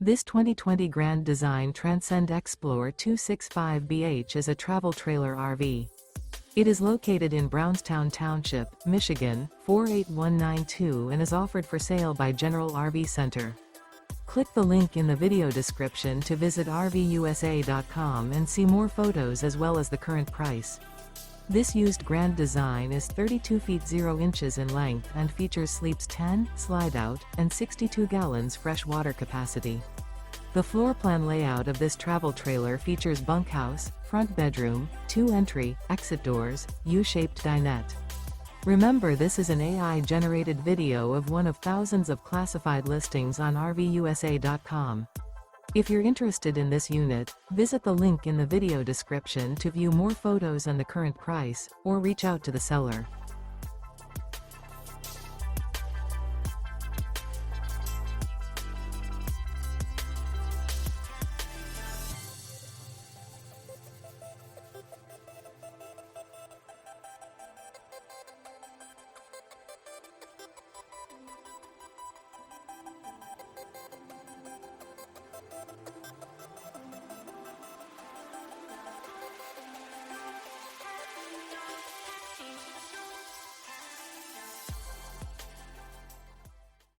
This 2020 Grand Design Transcend Xplor 265BH is a travel trailer RV. It is located in Brownstown Township, Michigan, 48192 and is offered for sale by General RV Center. Click the link in the video description to visit RVUSA.com and see more photos as well as the current price. This used Grand Design is 32 feet 0 inches in length and features sleeps 10, slide-out, and 62 gallons fresh water capacity. The floor plan layout of this travel trailer features bunkhouse, front bedroom, 2 entry, exit doors, U-shaped dinette. Remember, this is an AI-generated video of one of thousands of classified listings on RVUSA.com. If you're interested in this unit, visit the link in the video description to view more photos and the current price, or reach out to the seller.